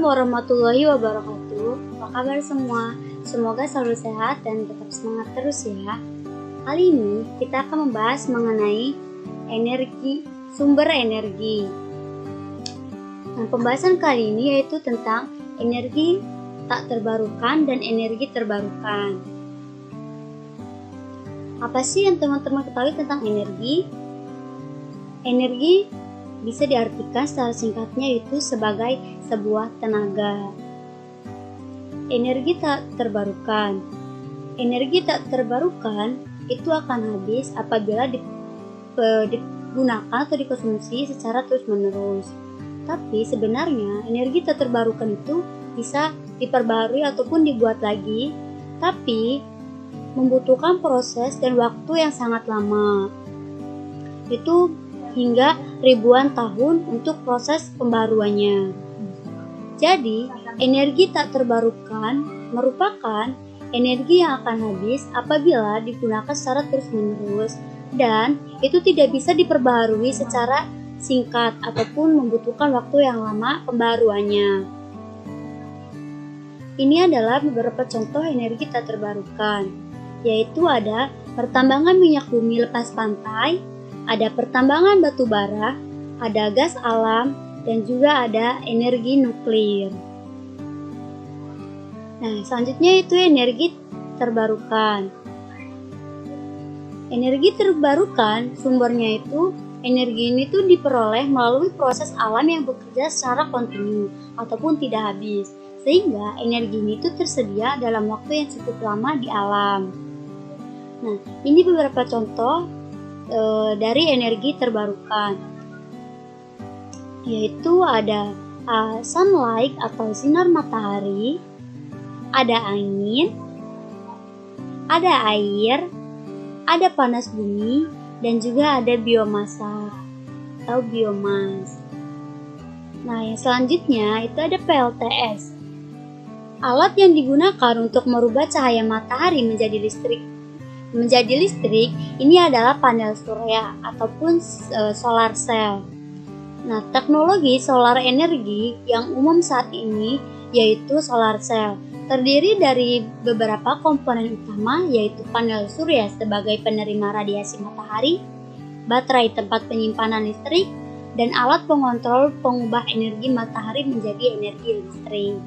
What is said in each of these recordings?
warahmatullahi wabarakatuh. Apa kabar semua? Semoga selalu sehat dan tetap semangat terus ya. Kali ini kita akan membahas mengenai sumber energi. Nah, pembahasan kali ini yaitu tentang energi tak terbarukan dan energi terbarukan. Apa sih yang teman-teman ketahui tentang energi? Energi bisa diartikan secara singkatnya itu sebagai sebuah tenaga. Energi tak terbarukan. Energi tak terbarukan itu akan habis apabila digunakan atau dikonsumsi secara terus-menerus. Tapi sebenarnya energi tak terbarukan itu bisa diperbarui ataupun dibuat lagi, tapi membutuhkan proses dan waktu yang sangat lama. Itu hingga ribuan tahun untuk proses pembaruannya. Jadi, energi tak terbarukan merupakan energi yang akan habis apabila digunakan secara terus-menerus dan itu tidak bisa diperbarui secara singkat ataupun membutuhkan waktu yang lama pembaruannya. Ini adalah beberapa contoh energi tak terbarukan, yaitu ada pertambangan minyak bumi lepas pantai, ada pertambangan batu bara, ada gas alam, dan juga ada energi nuklir. Nah, selanjutnya itu energi terbarukan. Energi terbarukan sumbernya itu energi ini tuh diperoleh melalui proses alam yang bekerja secara kontinu ataupun tidak habis, sehingga energi ini tuh tersedia dalam waktu yang cukup lama di alam. Nah, ini beberapa contoh dari energi terbarukan, yaitu ada sunlight atau sinar matahari, ada angin, ada air, ada panas bumi, dan juga ada biomasa atau biomas. Nah, yang selanjutnya itu ada PLTS. Alat yang digunakan untuk merubah cahaya matahari menjadi listrik ini adalah panel surya ataupun solar cell. Nah, teknologi solar energi yang umum saat ini yaitu solar cell. Terdiri dari beberapa komponen utama yaitu panel surya sebagai penerima radiasi matahari, baterai tempat penyimpanan listrik, dan alat pengontrol pengubah energi matahari menjadi energi listrik.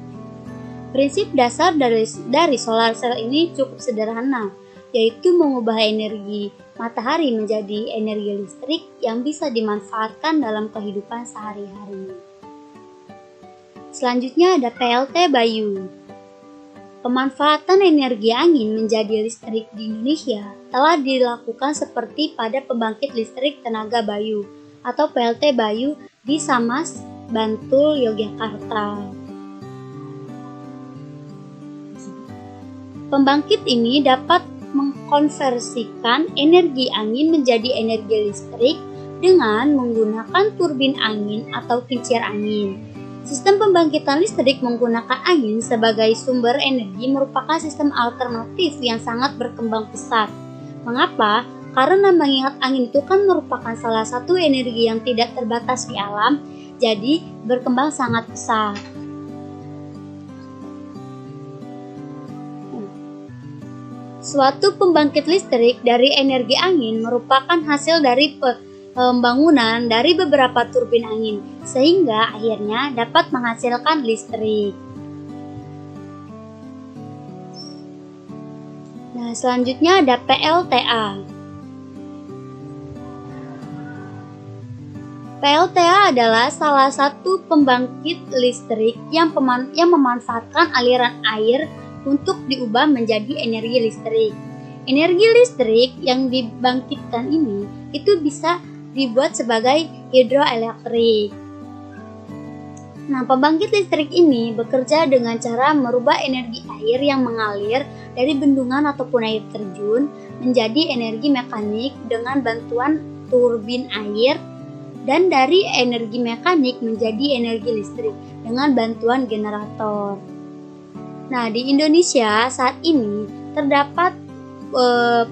Prinsip dasar dari solar cell ini cukup sederhana, yaitu mengubah energi matahari menjadi energi listrik yang bisa dimanfaatkan dalam kehidupan sehari-hari. Selanjutnya ada PLT Bayu. Pemanfaatan energi angin menjadi listrik di Indonesia telah dilakukan seperti pada pembangkit listrik tenaga Bayu atau PLT Bayu di Samas, Bantul, Yogyakarta. Pembangkit ini dapat mengkonversikan energi angin menjadi energi listrik dengan menggunakan turbin angin atau kincir angin. Sistem pembangkitan listrik menggunakan angin sebagai sumber energi merupakan sistem alternatif yang sangat berkembang pesat. Mengapa? Karena mengingat angin itu kan merupakan salah satu energi yang tidak terbatas di alam, jadi berkembang sangat pesat. Suatu pembangkit listrik dari energi angin merupakan hasil dari pembangunan dari beberapa turbin angin, sehingga akhirnya dapat menghasilkan listrik. Nah, selanjutnya ada PLTA. PLTA adalah salah satu pembangkit listrik yang memanfaatkan aliran air untuk diubah menjadi energi listrik. Energi listrik yang dibangkitkan ini itu bisa dibuat sebagai hidroelektrik. Nah, pembangkit listrik ini bekerja dengan cara merubah energi air yang mengalir dari bendungan ataupun air terjun menjadi energi mekanik dengan bantuan turbin air, dan dari energi mekanik menjadi energi listrik dengan bantuan generator. Nah, di Indonesia saat ini terdapat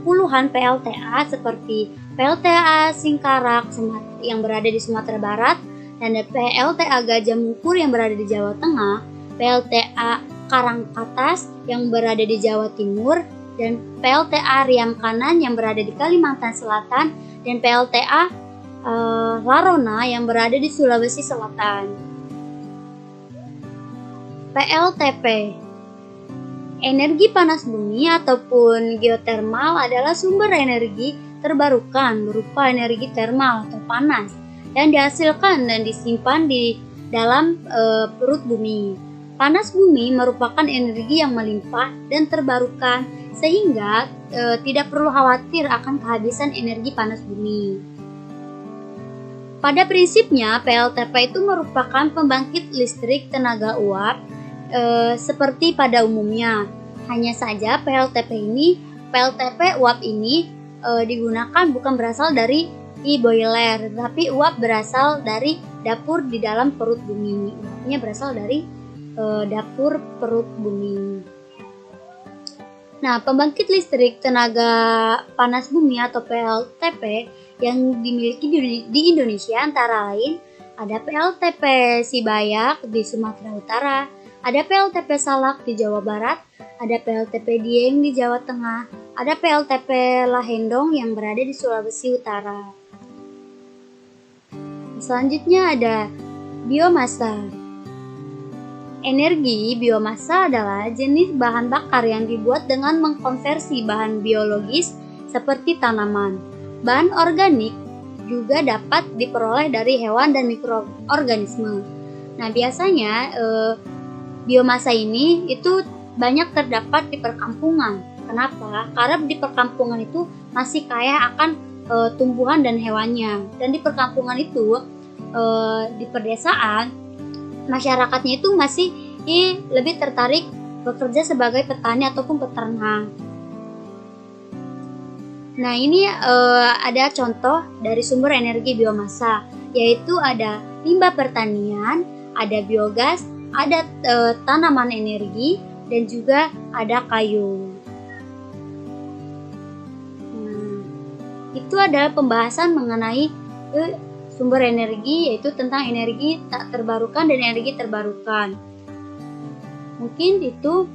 puluhan PLTA seperti PLTA Singkarak yang berada di Sumatera Barat dan PLTA Gajah Mungkur yang berada di Jawa Tengah, PLTA Karangkatas yang berada di Jawa Timur, dan PLTA Riam Kanan yang berada di Kalimantan Selatan, dan PLTA Larona yang berada di Sulawesi Selatan. PLTP, energi panas bumi ataupun geotermal adalah sumber energi terbarukan berupa energi termal atau panas yang dihasilkan dan disimpan di dalam perut bumi. Panas bumi merupakan energi yang melimpah dan terbarukan sehingga tidak perlu khawatir akan kehabisan energi panas bumi. Pada prinsipnya, PLTP itu merupakan pembangkit listrik tenaga uap seperti pada umumnya. Hanya saja PLTP uap ini digunakan bukan berasal dari boiler, tapi uap berasal dari dapur di dalam perut bumi. Uapnya berasal dari dapur perut bumi. Nah, pembangkit listrik tenaga panas bumi atau PLTP yang dimiliki di Indonesia antara lain ada PLTP Sibayak di Sumatera Utara, ada PLTP Salak di Jawa Barat, ada PLTP Dieng di Jawa Tengah, ada PLTP Lahendong yang berada di Sulawesi Utara. Selanjutnya ada biomasa. Energi biomasa adalah jenis bahan bakar yang dibuat dengan mengkonversi bahan biologis seperti tanaman. Bahan organik juga dapat diperoleh dari hewan dan mikroorganisme. Nah, biasanya biomasa ini itu banyak terdapat di perkampungan. Kenapa? Karena di perkampungan itu masih kaya akan tumbuhan dan hewannya. Dan di perkampungan itu, di perdesaan, masyarakatnya itu masih lebih tertarik bekerja sebagai petani ataupun peternak. Nah, ini ada contoh dari sumber energi biomasa, yaitu ada limbah pertanian, ada biogas, ada tanaman energi, dan juga ada kayu. Itu adalah pembahasan mengenai sumber energi, yaitu tentang energi tak terbarukan dan energi terbarukan. Mungkin itu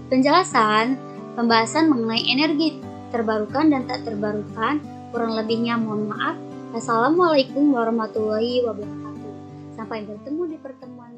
penjelasan pembahasan mengenai energi terbarukan dan tak terbarukan. Kurang lebihnya mohon maaf. Assalamualaikum warahmatullahi wabarakatuh. Sampai bertemu di pertemuan